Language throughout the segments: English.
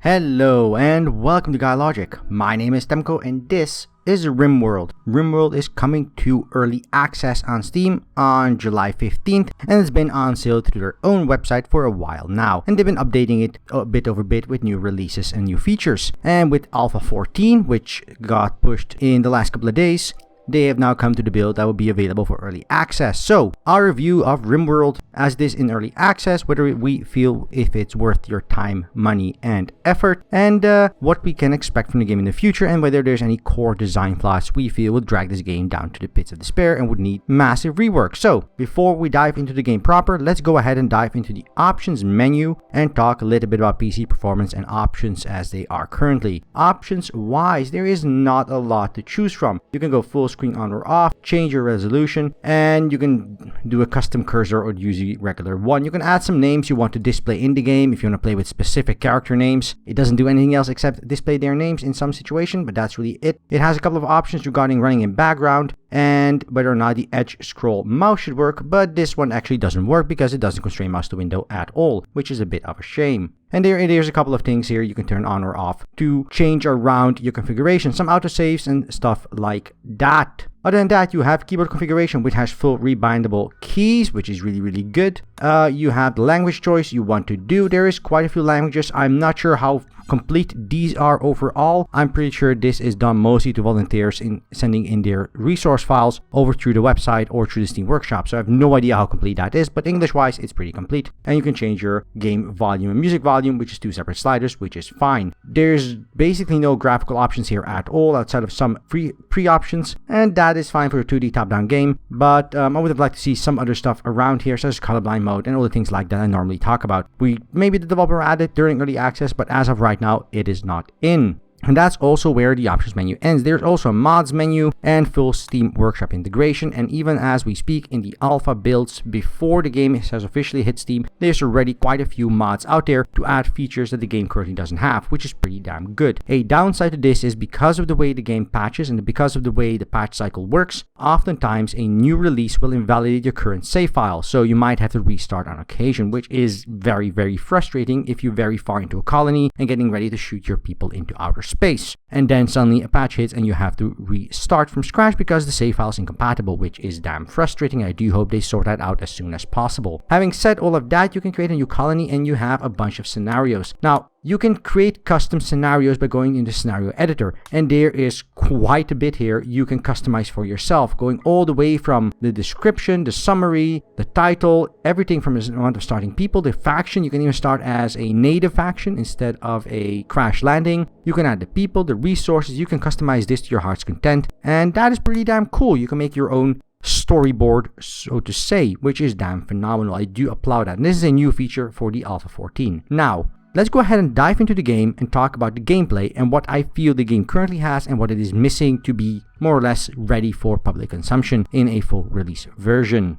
Hello and welcome to GuyLogic. My name is Temko and this is RimWorld. RimWorld is coming to early access on Steam on July 15th and it's been on sale through their own website for a while now. And they've been updating it bit over bit with new releases and new features. And with Alpha 14, which got pushed in the last couple of days, they have now come to the build that will be available for early access. So, our review of RimWorld as this in early access, whether we feel if it's worth your time, money, and effort, and what we can expect from the game in the future, and whether there's any core design flaws we feel would drag this game down to the pits of despair and would need massive rework. So, before we dive into the game proper, let's go ahead and dive into the options menu and talk a little bit about PC performance and options as they are currently. Options wise, there is not a lot to choose from. You can go full screen on or off, change your resolution, and you can do a custom cursor or use a regular one. You can add some names you want to display in the game if you want to play with specific character names. It doesn't do anything else except display their names in some situation, but that's really it. It has a couple of options regarding running in background and whether or not the edge scroll mouse should work, but this one actually doesn't work because it doesn't constrain mouse to window at all, which is a bit of a shame. And there's a couple of things here you can turn on or off to change around your configuration, some autosaves and stuff like that. Other than that, you have keyboard configuration, which has full rebindable keys, which is really good. You have the language choice you want to do. There is quite a few languages. I'm not sure how complete these are overall. I'm pretty sure this is done mostly to volunteers in sending in their resource files over through the website or through the Steam Workshop. So I have no idea how complete that is, but English-wise, it's pretty complete. And you can change your game volume and music volume, which is two separate sliders, which is fine. There's basically no graphical options here at all outside of some pre-options, and that is fine for a 2D top-down game, but I would have liked to see some other stuff around here, such as colorblind mode and all the things like that I normally talk about. Maybe the developer added during early access, but as of right now, it is not in. And that's also where the options menu ends. There's also a mods menu and full Steam Workshop integration. And even as we speak in the alpha builds before the game has officially hit Steam, there's already quite a few mods out there to add features that the game currently doesn't have, which is pretty damn good. A downside to this is because of the way the game patches and because of the way the patch cycle works, oftentimes a new release will invalidate your current save file. So you might have to restart on occasion, which is very frustrating if you're very far into a colony and getting ready to shoot your people into outer space, and then suddenly a patch hits and you have to restart from scratch because the save file is incompatible, which is damn frustrating. I do hope they sort that out as soon as possible. Having said all of that, you can create a new colony and you have a bunch of scenarios. Now, you can create custom scenarios by going into scenario editor, and there is quite a bit here you can customize for yourself, going all the way from the description, the summary, the title, everything from the amount of starting people, the faction. You can even start as a native faction instead of a crash landing. You can add the people, the resources. You can customize this to your heart's content, and that is pretty damn cool. You can make your own storyboard, so to say, which is damn phenomenal. I do applaud that. And this is a new feature for the Alpha 14. Now, let's go ahead and dive into the game and talk about the gameplay and what I feel the game currently has and what it is missing to be more or less ready for public consumption in a full release version.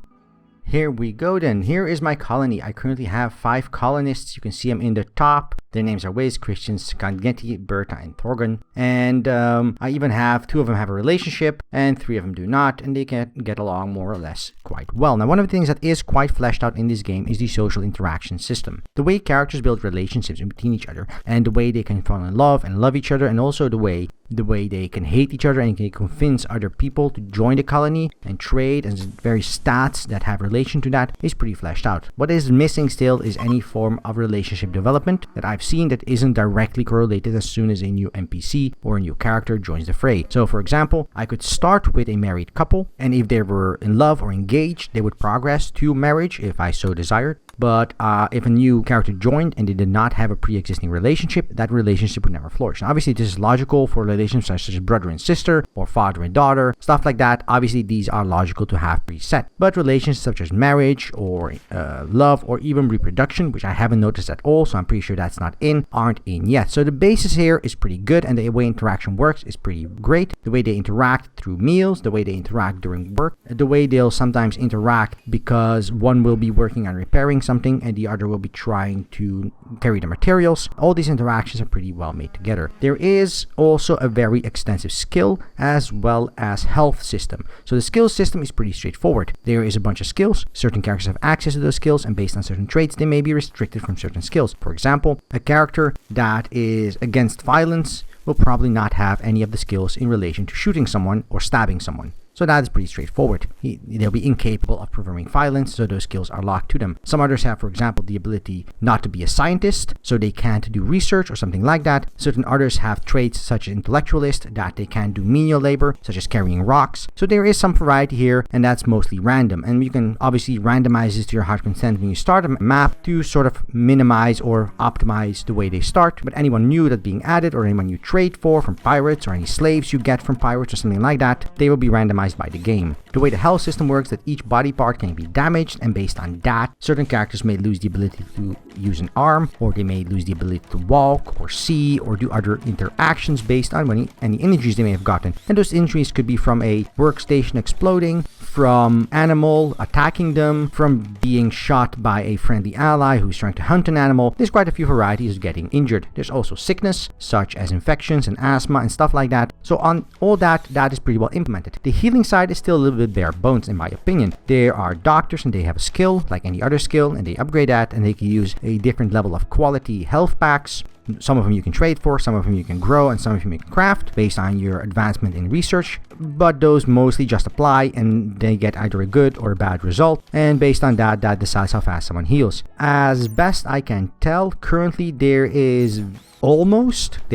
Here we go then. Here is my colony. I currently have 5 colonists. You can see them in the top. Their names are Wiz, Christian, Skangeti, Berta, and Thorgan. And I even have 2 of them have a relationship and 3 of them do not, and they can get along more or less quite well. Now, one of the things that is quite fleshed out in this game is the social interaction system. The way characters build relationships between each other, and the way they can fall in love and love each other, and also the way they can hate each other and can convince other people to join the colony and trade, and various stats that have relation to that is pretty fleshed out. What is missing still is any form of relationship development that I've seen that isn't directly correlated as soon as a new NPC or a new character joins the fray. So for example, I could start with a married couple, and if they were in love or engaged, they would progress to marriage if I so desired. But if a new character joined and they did not have a pre-existing relationship, that relationship would never flourish. Now, obviously, this is logical for relationships such as brother and sister or father and daughter, stuff like that. Obviously, these are logical to have preset. But relationships such as marriage or love or even reproduction, which I haven't noticed at all, so I'm pretty sure that's not in, aren't in yet. So the basis here is pretty good, and the way interaction works is pretty great. The way they interact through meals, the way they interact during work, the way they'll sometimes interact because one will be working on repairing something and the other will be trying to carry the materials. All these interactions are pretty well made together. There is also a very extensive skill as well as health system. So the skill system is pretty straightforward. There is a bunch of skills. Certain characters have access to those skills, and based on certain traits, they may be restricted from certain skills. For example, a character that is against violence will probably not have any of the skills in relation to shooting someone or stabbing someone. So that is pretty straightforward. They'll be incapable of performing violence, so those skills are locked to them. Some others have, for example, the ability not to be a scientist, so they can't do research or something like that. Certain others have traits such as intellectualist, that they can do menial labor, such as carrying rocks. So there is some variety here, and that's mostly random. And you can obviously randomize this to your heart content when you start a map to sort of minimize or optimize the way they start. But anyone new that's being added, or anyone you trade for from pirates, or any slaves you get from pirates or something like that, they will be randomized by the game. The way the health system works, that each body part can be damaged, and based on that, certain characters may lose the ability to use an arm, or they may lose the ability to walk or see or do other interactions based on any injuries they may have gotten. And those injuries could be from a workstation exploding, from animal attacking them, from being shot by a friendly ally who's trying to hunt an animal. There's quite a few varieties of getting injured. There's also sickness, such as infections and asthma and stuff like that. So on all that is pretty well implemented. The healing side is still a little bit bare bones in my opinion. There are doctors and they have a skill like any other skill, and they upgrade that, and they can use a different level of quality health packs. Some of them you can trade for, some of them you can grow, and some of them you can craft based on your advancement in research. But those mostly just apply, and they get either a good or a bad result. And based on that decides how fast someone heals. As best I can tell, currently there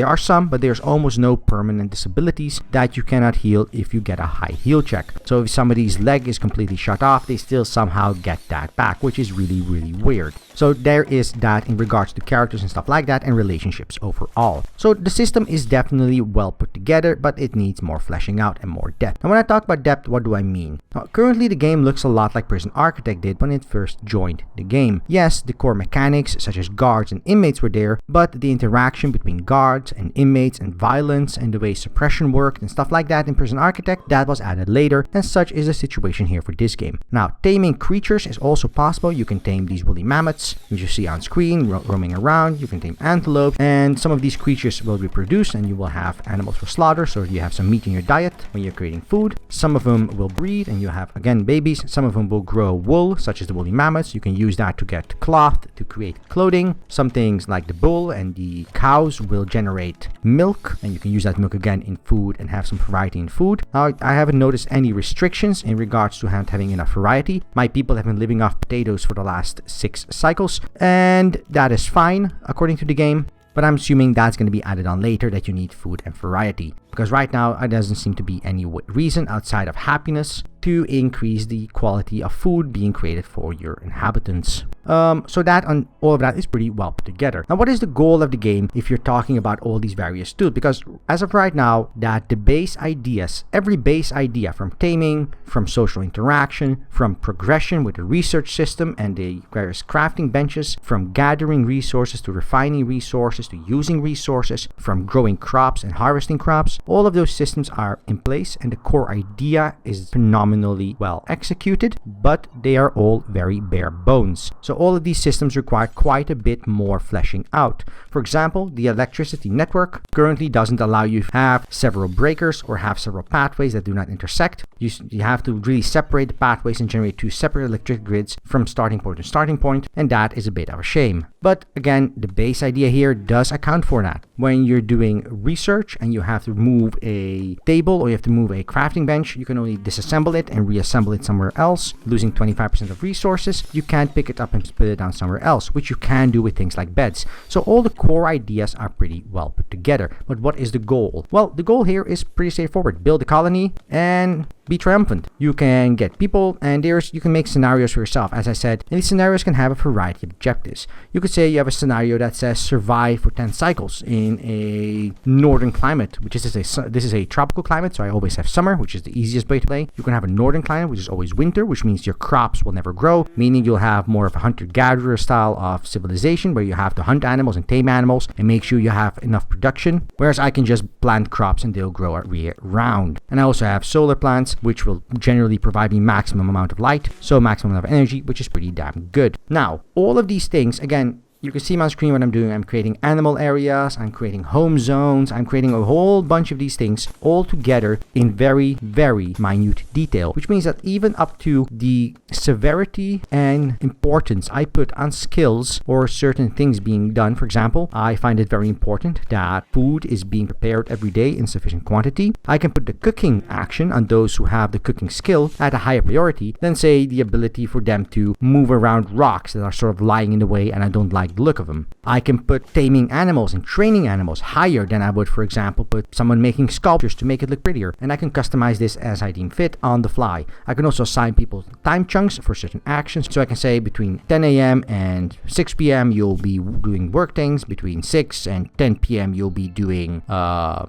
are some, but there's almost no permanent disabilities that you cannot heal if you get a high heal check. So if somebody's leg is completely shut off, they still somehow get that back, which is really, really weird. So there is that in regards to characters and stuff like that, and relationships overall. So the system is definitely well put together, but it needs more fleshing out and more depth. And when I talk about depth, what do I mean? Now, currently the game looks a lot like Prison Architect did when it first joined the game. Yes, the core mechanics such as guards and inmates were there, but the interaction between guards and inmates and violence and the way suppression worked and stuff like that in Prison Architect, that was added later, and such is the situation here for this game. Now, taming creatures is also possible. You can tame these woolly mammoths, which you see on screen roaming around. You can tame antelope, and some of these creatures will reproduce, and you will have animals for slaughter, so you have some meat in your diet when you're creating food. Some of them will breed, and you have, again, babies. Some of them will grow wool, such as the woolly mammoths. You can use that to get cloth to create clothing. Some things like the bull and the cows will generate milk, and you can use that milk again in food and have some variety in food. Now, I haven't noticed any restrictions in regards to having enough variety. My people have been living off potatoes for the last 6 cycles, and that is fine according to the game. But I'm assuming that's going to be added on later, that you need food and variety. Because right now, there doesn't seem to be any reason outside of happiness to increase the quality of food being created for your inhabitants. So that on all of that is pretty well put together. Now, what is the goal of the game if you're talking about all these various tools? Because as of right now, that the base ideas, every base idea from taming, from social interaction, from progression with the research system and the various crafting benches, from gathering resources to refining resources to using resources, from growing crops and harvesting crops, all of those systems are in place, and the core idea is phenomenally well executed, but they are all very bare bones. So all of these systems require quite a bit more fleshing out. For example, the electricity network currently doesn't allow you to have several breakers or have several pathways that do not intersect. You have to really separate the pathways and generate 2 separate electric grids from starting point to starting point, and that is a bit of a shame. But again, the base idea here does account for that. When you're doing research and you have to move a table or you have to move a crafting bench, you can only disassemble it and reassemble it somewhere else, losing 25% of resources. You can't pick it up and split it down somewhere else, which you can do with things like beds. So all the core ideas are pretty well put together. But what is the goal? Well, the goal here is pretty straightforward. Build a colony and be triumphant. You can get people, and you can make scenarios for yourself. As I said, and these scenarios can have a variety of objectives. You can could say you have a scenario that says survive for 10 cycles in a northern climate, which is this is a tropical climate, so I always have summer, which is the easiest way to play. You can have a northern climate, which is always winter, which means your crops will never grow, meaning you'll have more of a hunter-gatherer style of civilization where you have to hunt animals and tame animals and make sure you have enough production, whereas I can just plant crops and they'll grow year round. And I also have solar plants, which will generally provide me maximum amount of light, so maximum amount of energy, which is pretty damn good. Now, all of these things, again, you can see my screen what I'm doing. I'm creating animal areas, I'm creating home zones, I'm creating a whole bunch of these things all together in very, very minute detail, which means that even up to the severity and importance I put on skills or certain things being done. For example, I find it very important that food is being prepared every day in sufficient quantity. I can put the cooking action on those who have the cooking skill at a higher priority than, say, the ability for them to move around rocks that are sort of lying in the way and I don't like the look of them. I can put taming animals and training animals higher than I would, for example, put someone making sculptures to make it look prettier, and I can customize this as I deem fit on the fly. I can also assign people time chunks for certain actions, so I can say between 10 a.m. and 6 p.m. you'll be doing work things, between 6 and 10 p.m. you'll be doing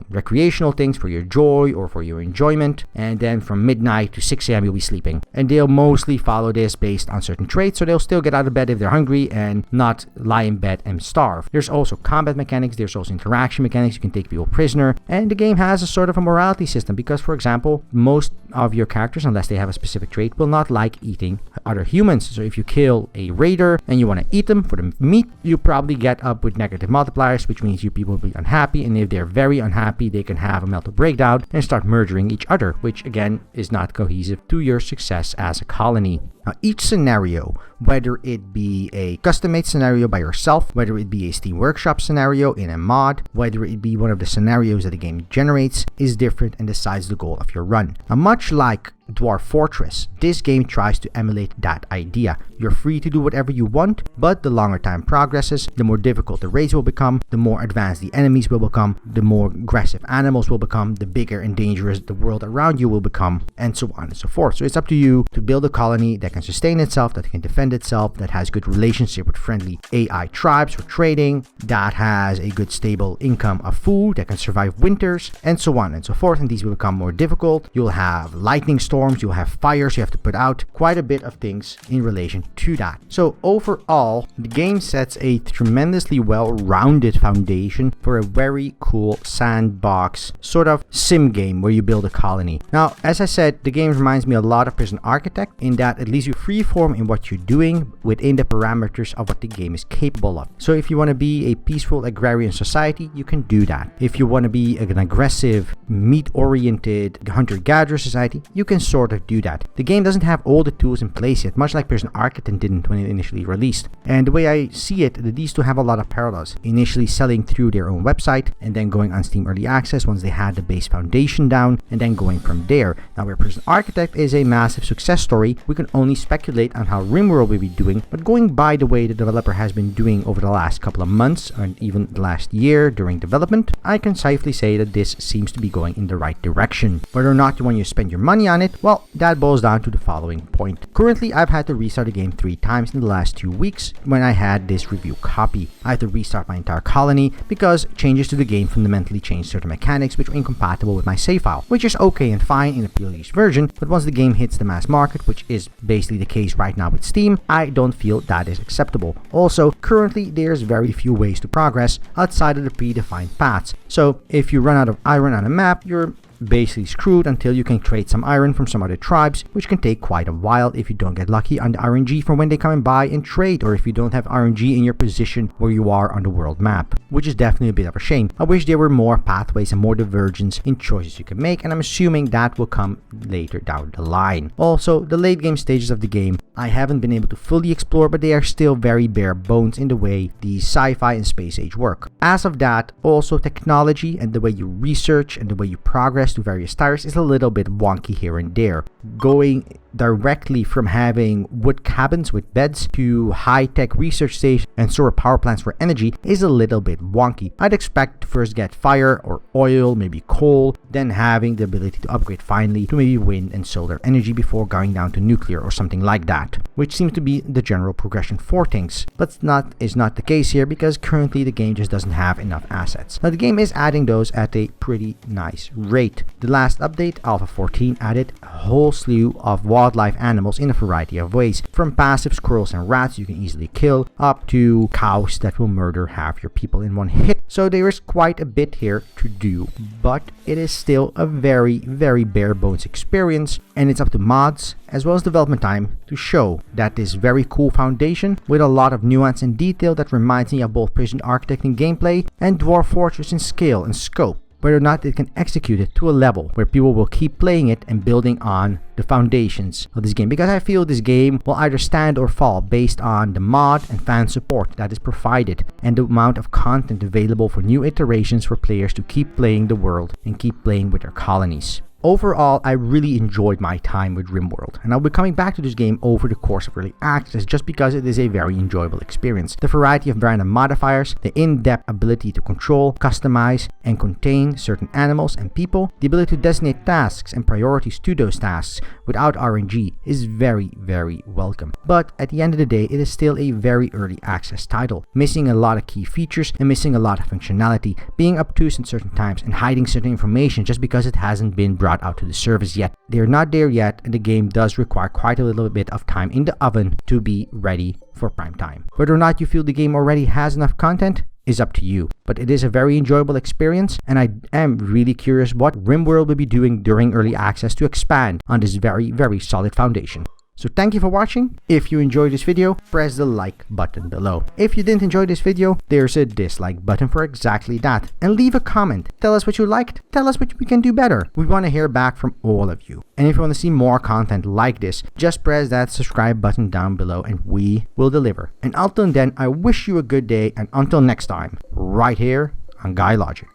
recreational things for your joy or for your enjoyment, and then from midnight to 6 a.m. you'll be sleeping. And they'll mostly follow this based on certain traits, so they'll still get out of bed if they're hungry and not lie in bed and starve. There's also combat mechanics, there's also interaction mechanics, you can take people prisoner, and the game has a sort of a morality system because, for example, most of your characters, unless they have a specific trait, will not like eating other humans. So if you kill a raider and you want to eat them for the meat, you probably get up with negative multipliers, which means you people will be unhappy, and if they're very unhappy, they can have a mental breakdown and start murdering each other, which again is not cohesive to your success as a colony. Now, each scenario, whether it be a custom-made scenario by yourself, whether it be a Steam Workshop scenario in a mod, whether it be one of the scenarios that the game generates, is different and decides the goal of your run. Now, much like Dwarf Fortress, this game tries to emulate that idea. You're free to do whatever you want, but the longer time progresses, the more difficult the raids will become, the more advanced the enemies will become, the more aggressive animals will become, the bigger and dangerous the world around you will become, and so on and so forth. So it's up to you to build a colony that can sustain itself, that can defend itself, that has good relationship with friendly AI tribes for trading, that has a good stable income of food, that can survive winters, and so on and so forth. And these will become more difficult. You'll have lightning storms, you'll have fires, you have to put out quite a bit of things in relation to that. So overall, the game sets a tremendously well-rounded foundation for a very cool sandbox sort of sim game where you build a colony. Now, as I said, the game reminds me a lot of Prison Architect in that it leaves you freeform in what you're doing within the parameters of what the game is capable of. So if you want to be a peaceful agrarian society, you can do that. If you want to be an aggressive, meat-oriented hunter-gatherer society, you can sort of do that. The game doesn't have all the tools in place yet, much like Prison Architect didn't when it initially released. And the way I see it, these two have a lot of parallels. Initially selling through their own website, and then going on Steam Early Access once they had the base foundation down, and then going from there. Now, where Prison Architect is a massive success story, we can only speculate on how RimWorld will be doing, but going by the way the developer has been doing over the last couple of months, and even the last year during development, I can safely say that this seems to be going in the right direction. Whether or not you want to spend your money on it, well, that boils down to the following point. Currently, I've had to restart the game 3 times in the last 2 weeks when I had this review copy. I had to restart my entire colony because changes to the game fundamentally changed certain mechanics which were incompatible with my save file, which is okay and fine in a pre-release version, but once the game hits the mass market, which is basically the case right now with Steam, I don't feel that is acceptable. Also, currently there's very few ways to progress outside of the predefined paths. So if you run out of iron on a map, you're basically screwed until you can trade some iron from some other tribes, which can take quite a while if you don't get lucky on the RNG from when they come and buy and trade, or if you don't have RNG in your position where you are on the world map, which is definitely a bit of a shame. I wish there were more pathways and more divergence in choices you can make, and I'm assuming that will come later down the line. Also, the late game stages of the game I haven't been able to fully explore, but they are still very bare bones in the way the sci-fi and space age work. As of that, also technology and the way you research and the way you progress to various tires is a little bit wonky here and there. Going directly from having wood cabins with beds to high-tech research stations and solar power plants for energy is a little bit wonky. I'd expect to first get fire or oil, maybe coal, then having the ability to upgrade finally to maybe wind and solar energy before going down to nuclear or something like that, which seems to be the general progression for things. But is not the case here because currently the game just doesn't have enough assets. Now the game is adding those at a pretty nice rate. The last update, Alpha 14, added a whole slew of wildlife animals in a variety of ways, from passive squirrels and rats you can easily kill, up to cows that will murder half your people in one hit. So there is quite a bit here to do, but it is still a very bare bones experience, and it's up to mods as well as development time to show that this very cool foundation with a lot of nuance and detail that reminds me of both Prison Architect in gameplay and Dwarf Fortress in scale and scope, whether or not it can execute it to a level where people will keep playing it and building on the foundations of this game, because I feel this game will either stand or fall based on the mod and fan support that is provided and the amount of content available for new iterations for players to keep playing the world and keep playing with their colonies. Overall, I really enjoyed my time with RimWorld, and I'll be coming back to this game over the course of early access just because it is a very enjoyable experience. The variety of random modifiers, the in-depth ability to control, customize, and contain certain animals and people, the ability to designate tasks and priorities to those tasks without RNG is very welcome. But at the end of the day, it is still a very early access title, missing a lot of key features and missing a lot of functionality, being obtuse at certain times and hiding certain information just because it hasn't been brought out to the service yet. They're not there yet, and the game does require quite a little bit of time in the oven to be ready for prime time. Whether or not you feel the game already has enough content is up to you, but it is a very enjoyable experience, and I am really curious what RimWorld will be doing during early access to expand on this very solid foundation. So thank you for watching. If you enjoyed this video, press the like button below. If you didn't enjoy this video, there's a dislike button for exactly that. And leave a comment. Tell us what you liked. Tell us what we can do better. We want to hear back from all of you. And if you want to see more content like this, just press that subscribe button down below and we will deliver. And until then, I wish you a good day, and until next time, right here on GuyLogic.